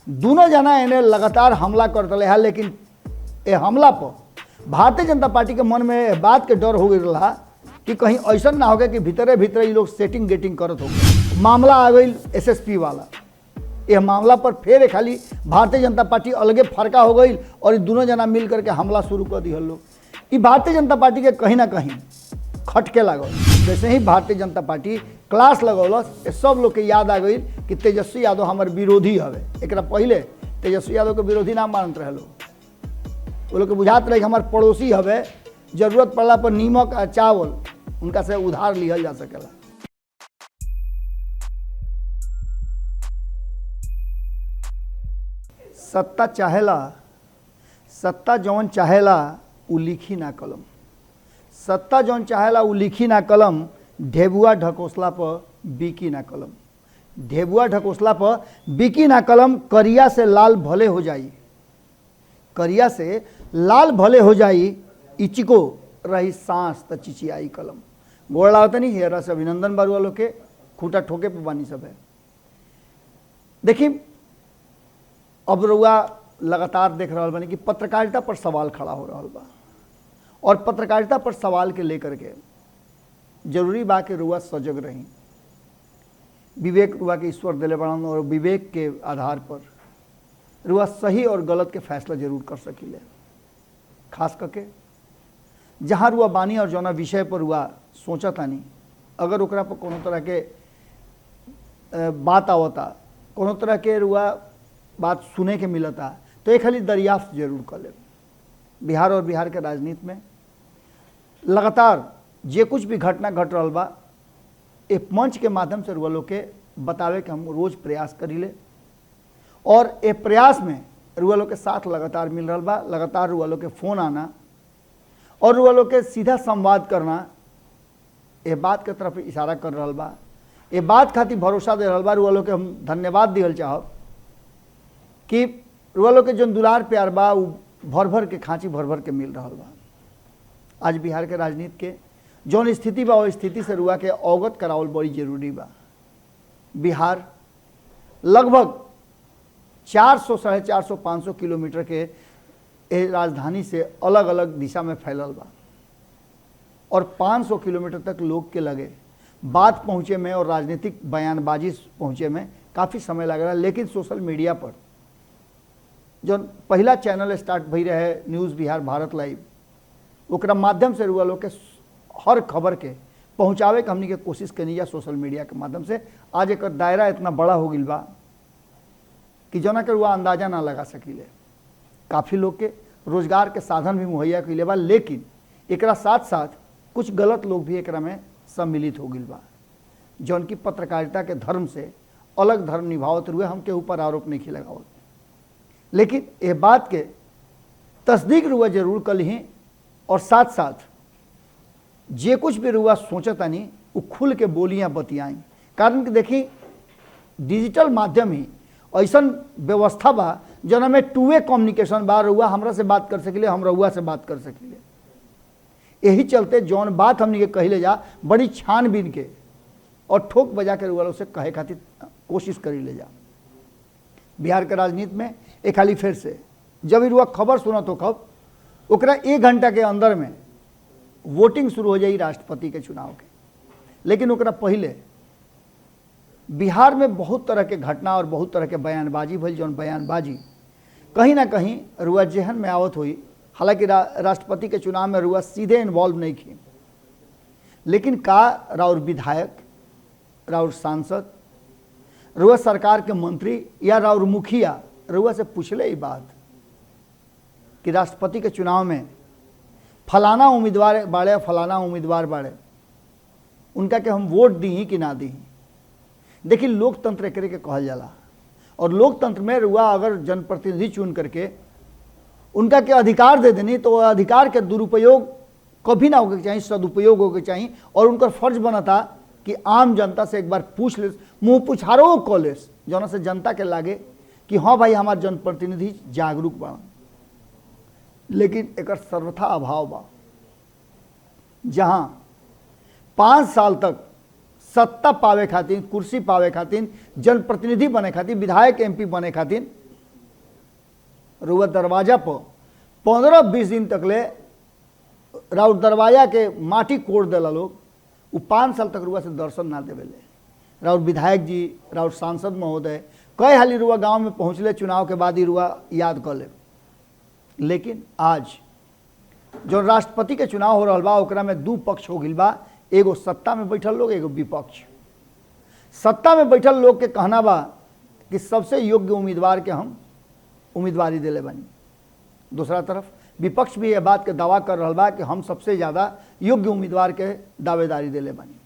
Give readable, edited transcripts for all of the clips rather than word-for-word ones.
दोनों जना इन्हें लगातार हमला करते रहे, लेकिन ये हमला पर भारतीय जनता पार्टी के मन में बात के डर हो गई रहा कि कहीं ऐसा ना हो गया कि भीतरे भीतरे ये लोग सेटिंग गेटिंग करत हो। मामला आ गई एसएसपी वाला, यह मामला पर फिर खाली भारतीय जनता पार्टी अलगे फरका हो गई और ये दोनों जना मिल करके हमला शुरू कर दिया लोग। ये भारतीय जनता पार्टी के कहीं ना कहीं खटके लागल। जैसे ही भारतीय जनता पार्टी क्लास लगौलस, सब लोग के याद आ गई कि तेजस्वी यादव हमारे विरोधी हवे। एक पहले तेजस्वी यादव के विरोधी ना मानत रहे लोग, वो लोग के बुझात रहे कि हमारे पड़ोसी हवे, जरूरत पड़ला पर नीमक और चावल उनका से उधार लिहल जा सकेला। सत्ता चाहेला, सत्ता जौन चाहेला उ लिखी ना कलम, सत्ता जौन चाहेला उ लिखी ना कलम, ढेबुआ ढकोसला पर बिकी ना कलम, ढेबुआ ढकोसला पर बिकी ना कलम। करिया से लाल भले हो जाई, करिया से लाल भले हो जाई, इचिको रही सांस त चिचियाई कलम। गोड़ लागत नहीं हेरा से अभिनंदन बारुआ लोग के खूटा ठोके पे बानी सब है। देखिए अब रुआ लगातार देख रहा बानी कि पत्रकारिता पर सवाल खड़ा हो रहा बा, और पत्रकारिता पर सवाल के लेकर के जरूरी बा कि रुआ सजग रही। विवेक रुआ के ईश्वर दिले बड़न, और विवेक के आधार पर रुआ सही और गलत के फैसला जरूर कर सकीले। खास करके जहाँ रुआ बानी और जौना विषय पर रुआ सोचा तानी, अगर ओकरा पर कोनो तरह के बात आवता, कोनो तरह के रुआ बात सुने के मिलता, तो एक खाली दरियाफ्त जरूर कर ले। बिहार और बिहार के राजनीति में लगातार जे कुछ भी घटना घट रहा बा, एक मंच के माध्यम से रुआ लोग के बतावे के हम रोज प्रयास करीले, और ए प्रयास में रुआ लोग के साथ लगातार मिल रहा बा। लगातार रुआ लोग के फोन आना और रुआ लोग के सीधा संवाद करना ए बात के तरफ इशारा कर रहा बा। ए बात खातिर भरोसा दे रहा बा। रुआ लोग के हम धन्यवाद दिहल चाहब कि रुआ लोग के जो दुलार प्यार बा उ भर भर के खांची भर भर के मिल रहा बा। आज बिहार के राजनीति के जौन स्थिति बा, वो स्थिति से रुआ के अवगत करावल बड़ी जरूरी बा। बिहार लगभग 400, 450, 500 किलोमीटर के राजधानी से अलग अलग दिशा में फैलल बा, और 500 किलोमीटर तक लोग के लगे बात पहुँचे में और राजनीतिक बयानबाजी पहुँचे में काफ़ी समय लग रहा है। लेकिन सोशल मीडिया पर जो पहला चैनल स्टार्ट भई रहे न्यूज़ बिहार भारत लाइव, ओकरा माध्यम से रुआ लोग के हर खबर के पहुँचावे के हमनी के कोशिश करनी जा सोशल मीडिया के माध्यम से। आज एक दायरा इतना बड़ा हो गया बा कि जना के रुआ अंदाजा ना लगा सकीले। काफ़ी लोग के रोजगार के साधन भी मुहैया कइले बा, लेकिन एकरा साथ साथ कुछ गलत लोग भी एकरा में सम्मिलित हो गइल बा, जौन की पत्रकारिता के धर्म से अलग धर्म निभावत हुए हमके ऊपर आरोप नहीं लगावत। लेकिन ये बात के तस्दीक रुआ जरूर कर ली, और साथ साथ जे कुछ भी रुआ सोचतानी वो खुल के बोलियाँ बतियाई। कारण कि देखी डिजिटल माध्यम ही ऐसा व्यवस्था बा जना में टू वे कम्युनिकेशन बा। रुआ हमरा से बात कर सकिले, हम रुआ से बात कर सकिले। यही चलते जौन बात हमनी के कहले जा बड़ी छानबीन के और ठोक बजा के रुआ से कहे खातिर कोशिश करी ले जा। बिहार के राजनीति में एक खाली फिर से जब रुआ खबर सुनत हो कब ओकरा 1 घंटा के अंदर में वोटिंग शुरू हो जाई राष्ट्रपति के चुनाव के। लेकिन ओकरा पहले बिहार में बहुत तरह के घटना और बहुत तरह के बयानबाजी भइल, जौन बयानबाजी कहीं ना कहीं रुआ जेहन में आवत हुई। हालांकि राष्ट्रपति के चुनाव में रुआ सीधे इन्वॉल्व नहीं की, लेकिन का राउर विधायक, राउर सांसद, रुआ सरकार के मंत्री या राउर मुखिया रुआ से पूछले ये बात कि राष्ट्रपति के चुनाव में फलाना उम्मीदवार बाड़े, फलाना उम्मीदवार बाड़े, उनका के हम वोट दी कि ना दी। देखिए लोकतंत्र एकरे के कहल जाला, और लोकतंत्र में रुआ अगर जनप्रतिनिधि चुन करके उनका के अधिकार दे देनी, तो अधिकार के दुरुपयोग कभी ना होके चाहिए, सदुपयोग होके चाहिए। और उनका फर्ज बनता कि आम जनता से एक बार पूछ ले, मुँह पुछारो कॉल लेस, जौना से जनता के लागे कि हाँ भाई हमार जनप्रतिनिधि जागरूक बा। लेकिन एक सर्वथा अभाव बा, जहाँ 5 साल तक सत्ता पावे खातिर, कुर्सी पावे खातिर, जनप्रतिनिधि बने खातिर, विधायक एमपी बने खातिर रुआ दरवाजा पर 15-20 दिन तक ले राउर दरवाजा के माटी कोड़ देला लोग। वो 5 साल तक रुआ से दर्शन ना देवेले। राउर विधायक जी, राउर सांसद महोदय कई हाली रुआ गांव में पहुँचले, चुनाव के बाद ही रुआ याद कर ले। लेकिन आज जो राष्ट्रपति के चुनाव हो रहा बा ओकरा में 2 पक्ष हो गइल बा। एगो सत्ता में बैठल लोग, एगो विपक्ष। सत्ता में बैठल लोग के कहना बा कि सबसे योग्य उम्मीदवार के हम उम्मीदवारी दिले बानी। दूसरा तरफ विपक्ष भी यह बात के दावा कर रहा बा कि हम सबसे ज़्यादा योग्य उम्मीदवार के दावेदारी दिले बानी।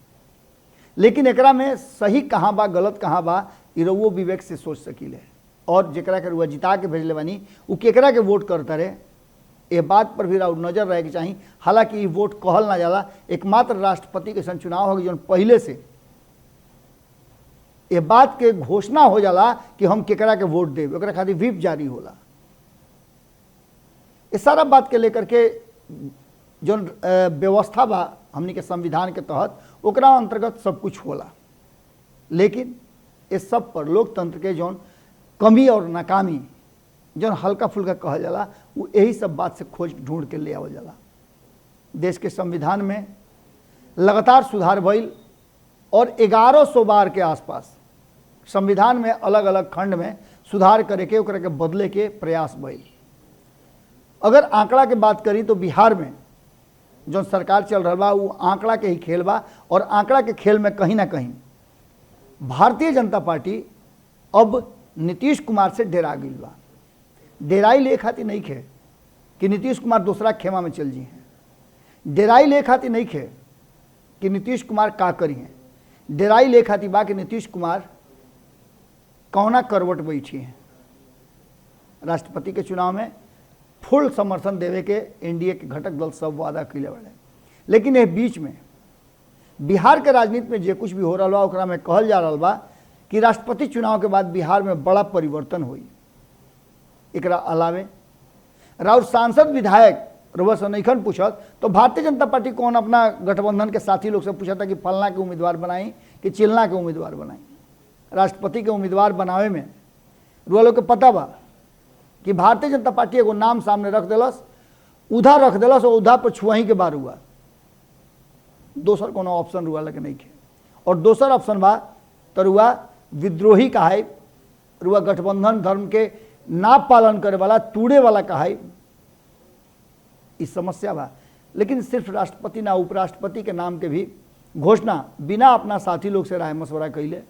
लेकिन एकरा में सही कहाँ बा, गलत कहाँ बा, इ रउओ विवेक से सोच सकीले। और जेकरा के रुआ जिता के भेजले बानी उ केकरा के वोट करता रहे, ये बात पर भी नजर रहे के चाहिए। हालांकि वोट कहल ना जाला, एकमात्र राष्ट्रपति के सन चुनाव हो जो पहले से ये बात के घोषणा हो जाला कि हम केकरा के वोट देव, ओकरा खातिर व्हिप जारी होला। इस सारा बात के लेकर के जो व्यवस्था बा हमनी के संविधान के तहत ओकरा अंतर्गत सब कुछ होला। लेकिन इस सब पर लोकतंत्र के जौन कमी और नाकामी जौन हल्का फुल्का कहल जाला वो यही सब बात से खोज ढूंढ के ले आवल जाला। देश के संविधान में लगातार सुधार भइल और 1100 बार के आसपास संविधान में अलग अलग खंड में सुधार करे के ओकरा के बदले के प्रयास भइल। अगर आंकड़ा के बात करी तो बिहार में जो सरकार चल रहा बा वो आंकड़ा के ही खेल बा। और आंकड़ा के खेल में कहीं ना कहीं भारतीय जनता पार्टी अब नीतीश कुमार से डेरा गई बा। डेराई ले खाती नहीं खे कि नीतीश कुमार दूसरा खेमा में चल जी हैं। डेराई ले खाती नहीं खे कि नीतीश कुमार का करी हैं। डेराई ले खाती बा कि नीतीश कुमार कौना करवट बैठी हैं। राष्ट्रपति के चुनाव में फुल समर्थन देवे के एनडीए के घटक दल सब वादा कैले बड़े। लेकिन ये बीच में बिहार के राजनीति में जे कुछ भी हो रहा बा ओकरा में कहल जा रहा बा कि राष्ट्रपति चुनाव के बाद बिहार में बड़ा परिवर्तन हुई। एकरा अलावे राउर सांसद विधायक रुआ से नईखन पूछत तो भारतीय जनता पार्टी कौन अपना गठबंधन के साथी लोग से पूछा था कि फलना के उम्मीदवार बनाई कि चिलना के उम्मीदवार बनाई। राष्ट्रपति के उम्मीदवार बनावे में रुआ लोग के पता बा कि भारतीय जनता पार्टी एगो नाम सामने रख दिलस, उधा रख दिलस और उधा पर छुआही के बार हुआ। दोसर कोनो ऑप्शन रुआ लगे नहीं खे। और दोसर ऑप्शन बा तो रुआ विद्रोही कहाई, रुआ गठबंधन धर्म के ना पालन करे वाला तूड़े वाला कहाई। इस समस्या बा। लेकिन सिर्फ राष्ट्रपति ना उपराष्ट्रपति के नाम के भी घोषणा बिना अपना साथी लोग से राय मशवरा कैले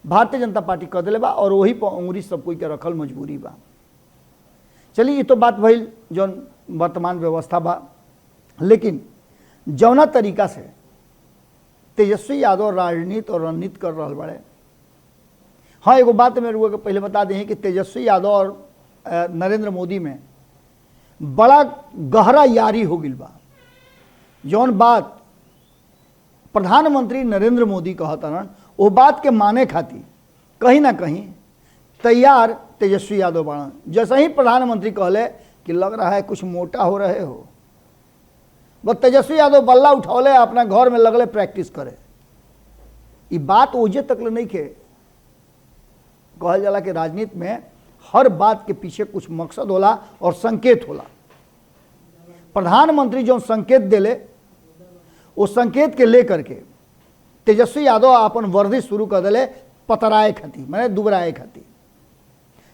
भारतीय जनता पार्टी कर दिले बा और वही पर उंगली सब कोई के रखल मजबूरी बा। चलिए ये तो बात भइल जो वर्तमान व्यवस्था बा। लेकिन जौना तरीका से तेजस्वी यादव राजनीति और रणनीति कर रहा बड़े, हाँ एगो बात मैं रुआ के पहले बता दें कि तेजस्वी यादव और नरेंद्र मोदी में बड़ा गहरा यारी हो गई बा। जौन बात प्रधानमंत्री नरेंद्र मोदी कहतन वो बात के माने खातिर कहीं ना कहीं तैयार तेजस्वी यादव बाड़न। जैसे ही प्रधानमंत्री कहले कि लग रहा है कुछ मोटा हो रहे हो, बस तेजस्वी यादव बल्ला उठौले अपना घर में लगले प्रैक्टिस करे। ये बात ओजे तक नहीं के कहल जाला कि राजनीति में हर बात के पीछे कुछ मकसद होला और संकेत होला। प्रधानमंत्री जो संकेत दिले वो संकेत के लेकर के तेजस्वी यादव अपन वर्दी शुरू कर दिले पतराए खातिर, मैंने दुबराए खातिर।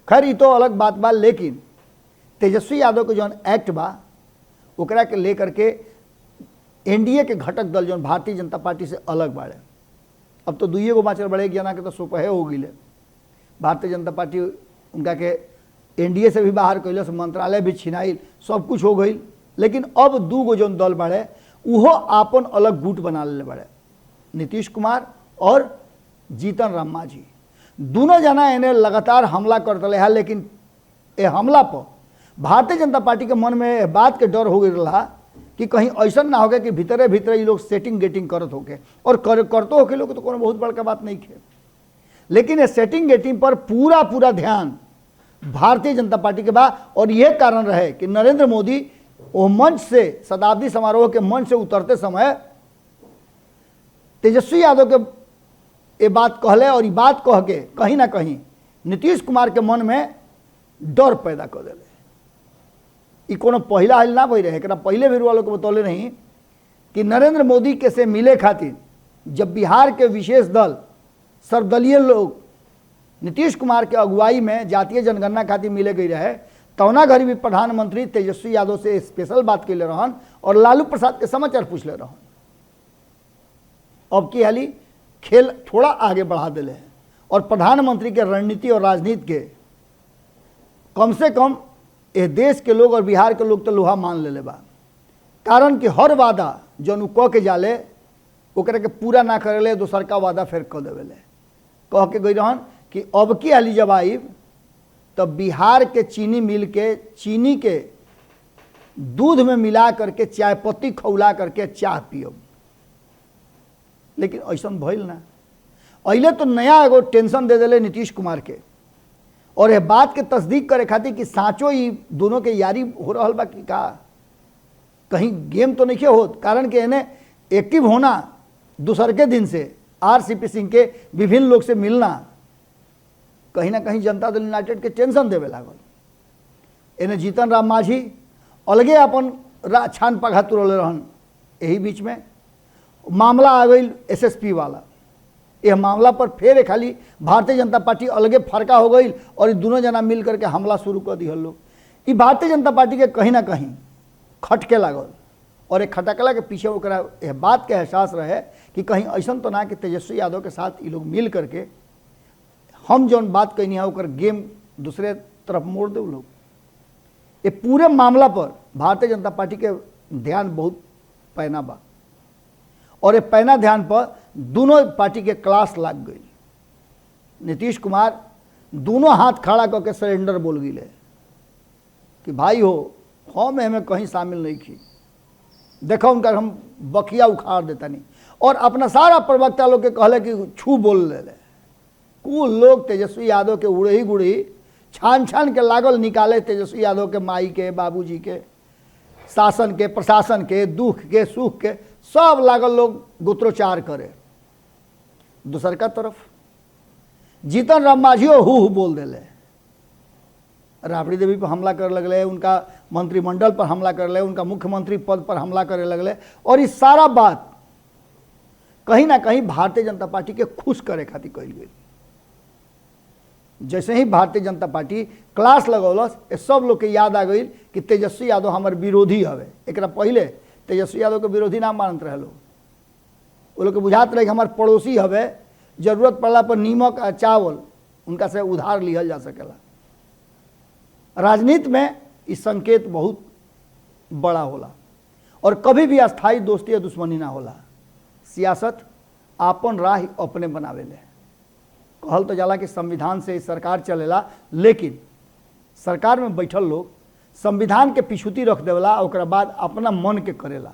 खैर ये तो अलग बात बा। लेकिन तेजस्वी यादव के जो एक्ट बा ओकरा के लेकर के एनडीए के घटक दल जो भारतीय जनता पार्टी से अलग बाड़े। अब तो दुइये गो बाचल बड़े, एक जना के तो सुपहे हो गई। भारतीय जनता पार्टी उनका के एनडीए से भी बाहर कैलस, मंत्रालय भी छिनाइल, सब कुछ हो गई। लेकिन अब 2 गो जो दल बाड़े उहो आपन अलग गुट बना ले बड़े, नीतीश कुमार और जीतन राम मांझी। दोनों जना इन्हें लगातार हमला करते है। लेकिन ये हमला पर भारतीय जनता पार्टी के मन में बात के डर हो गई रहा कि कहीं ऐसा ना हो गया कि भीतरे भीतरे ये लोग सेटिंग गेटिंग करत होके और करते होके लोग तो कोनो बहुत बड़का बात नहीं खे। लेकिन ये सेटिंग गेटिंग पर पूरा ध्यान भारतीय जनता पार्टी के बाद। और यह कारण रहे कि नरेंद्र मोदी वो मंच से, शताब्दी समारोह के मंच से उतरते समय तेजस्वी यादव के ये बात कहले और ये बात कह के कहीं ना कहीं नीतीश कुमार के मन में डर पैदा कर दिले। ई कोनो पहला हाल ना भई रहे, एकरा पहले भी रुआ लोग के बतौले नहीं कि नरेंद्र मोदी के से मिले खातिर जब बिहार के विशेष दल सर्वदलीय लोग नीतीश कुमार के अगुवाई में जातीय जनगणना खातिर मिले गई रहे, तौना घड़ी भी प्रधानमंत्री तेजस्वी यादव से स्पेशल बात कैले रहन और लालू प्रसाद के समाचार पूछले रहन। अब की हाली खेल थोड़ा आगे बढ़ा दिले हैं और प्रधानमंत्री के रणनीति और राजनीति के कम से कम ये देश के लोग और बिहार के लोग तो लोहा मान ले बा। कारण कि हर वादा जौन कह के जाले ओकरा के पूरा ना करेले, दोसर का वादा फिर कह देवेले। कह के गई रहन कि अब की हाली जब आई तब बिहार के चीनी मिल के चीनी के दूध में मिला करके चाय पत्ती खौला करके चाय पियब, लेकिन ऐसा भइल ना। अइले तो नया एगो टेंशन दे दिले नीतीश कुमार के और यह बात के तस्दीक करे खातिर कि साँचो ही दोनों के यारी हो रहा बा कि का कहीं गेम तो नहीं होत। कारण कि इन्हें एक्टिव होना दूसर के दिन से आरसीपी सिंह के विभिन्न लोग से मिलना कहीं ना कहीं जनता दल यूनाइटेड के टेंशन देवे लागल। इन्हें जीतन राम मांझी अलगे अपन छान पघा तुरले रहन। यही बीच में मामला आ गई एसएसपी वाला। यह मामला पर फिर खाली भारतीय जनता पार्टी अलगे फरका हो गई और दोनों जना मिल करके हमला शुरू कर दिया लोग। ये भारतीय जनता पार्टी के कहीं ना कहीं खटके लागल और एक खटकला के पीछे ओकरा यह बात के एहसास रहे कि कहीं ऐसा तो ना कि तेजस्वी यादव के साथ ये लोग मिल करके हम जौन बात कहनी है ओकर गेम दूसरे तरफ मोड़ दे लोग। ये पूरे मामला पर भारतीय जनता पार्टी के ध्यान बहुत पैना बा और ये पैना ध्यान पर दोनों पार्टी के क्लास लग गई। नीतीश कुमार दोनों हाथ खड़ा करके सरेंडर बोल गए कि भाई हो हम हमें कहीं शामिल नहीं की, देखो उनका हम बखिया उखाड़ देता नहीं। और अपना सारा प्रवक्ता लोग के कहले कि छू बोल ले कुल लोग तेजस्वी यादव के उड़ही गुड़ही छान छान के लागल निकाले तेजस्वी यादव के माई के बाबूजी के शासन के प्रशासन के दुख के सुख के सब लागल लोग गुत्रोचार करे। दूसर का तरफ जीतन राम मांझियो हु बोल दिले, राबड़ी देवी पर हमला करे लगले, उनका मंत्रिमंडल पर हमला कर ले, उनका मुख्यमंत्री पद पर हमला करे लगले। और इस सारा बात कहीं ना कहीं भारतीय जनता पार्टी के खुश करे खातिर कही गई। जैसे ही भारतीय जनता पार्टी क्लास लगौलस सब लोग के याद आ गई कि तेजस्वी यादव हमारे विरोधी हवे। एक पहले तेजस्वी यादव के विरोधी ना मानत रहे लोग, वो लोग के बुझात रहे कि हमारे पड़ोसी हवे, जरूरत पड़ला पर नीमक आ चावल उनका से उधार लिहल जा सकेला। राजनीति में इस संकेत बहुत बड़ा होला और कभी भी अस्थाई दोस्ती या दुश्मनी ना होला। सियासत आपन राह अपने बनावेले। कहल तो जाला कि संविधान से सरकार चलेला, लेकिन सरकार में बैठल लोग संविधान के पिछुती रख देवला, ओकरा बाद अपना मन के करेला।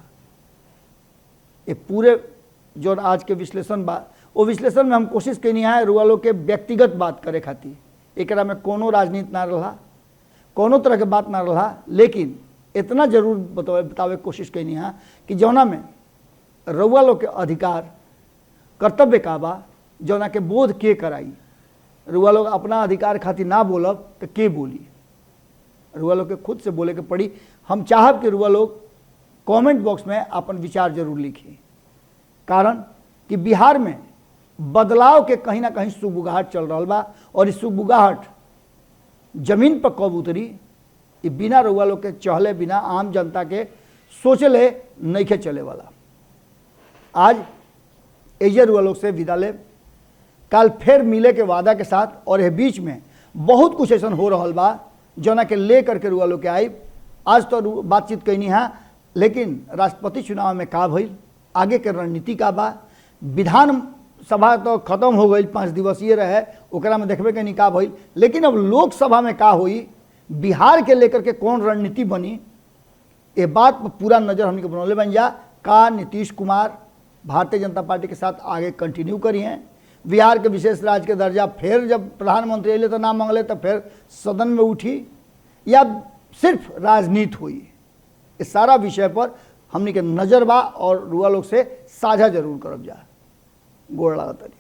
ये पूरे जो आज के विश्लेषण बा वो विश्लेषण में हम कोशिश कैनी है रुआ लोग के व्यक्तिगत बात करे खातिर। एकरा में कोनो राजनीति ना रहा, कोनो तरह के बात ना रहा, लेकिन इतना जरूर बतावे कोशिश कैनी है कि जौना में रुआ लोग के अधिकार कर्तव्य का बा, जौना के बोध के कराई। रुआ लोग अपना अधिकार खातिर ना बोलब तो के बोली, रुआ लोग के खुद से बोले के पड़ी। हम चाहब कि रुआ लोग कमेंट बॉक्स में अपन विचार जरूर लिखी। कारण कि बिहार में बदलाव के कहीं ना कहीं सुगबुगाहट चल रहा बा और इस सुगबुगाहट जमीन पर कब उतरी ये बिना रुआ लोग के चहले बिना आम जनता के सोचले नहीं के चले वाला। आज एजे रुआ लोग से विदा ले, कल फिर मिले के वादा के साथ। और ये बीच में बहुत कुछ ऐसा हो रहा बा जना के ले करके रुआ लोग के आई। आज तो बातचीत कैनी है, लेकिन राष्ट्रपति चुनाव में का भइल, आगे के रणनीति का बा, विधान सभा तो खत्म हो गई, 5 दिवसीय रहे, ओकरा में देखबे के का भइल। लेकिन अब लोकसभा में का हुई, बिहार के लेकर के कौन रणनीति बनी, ये बात पर पूरा नज़र हमने बनौले बन जा। का नीतीश कुमार भारतीय जनता पार्टी के साथ आगे कंटिन्यू करी हैं, बिहार के विशेष राज्य के दर्जा फिर जब प्रधानमंत्री अले तो ना मांगले तो फिर सदन में उठी, या सिर्फ राजनीति हुई। इस सारा विषय पर हमने के नजर बा और रुआ लोग से साझा जरूर करब जा। गोड़ लागत।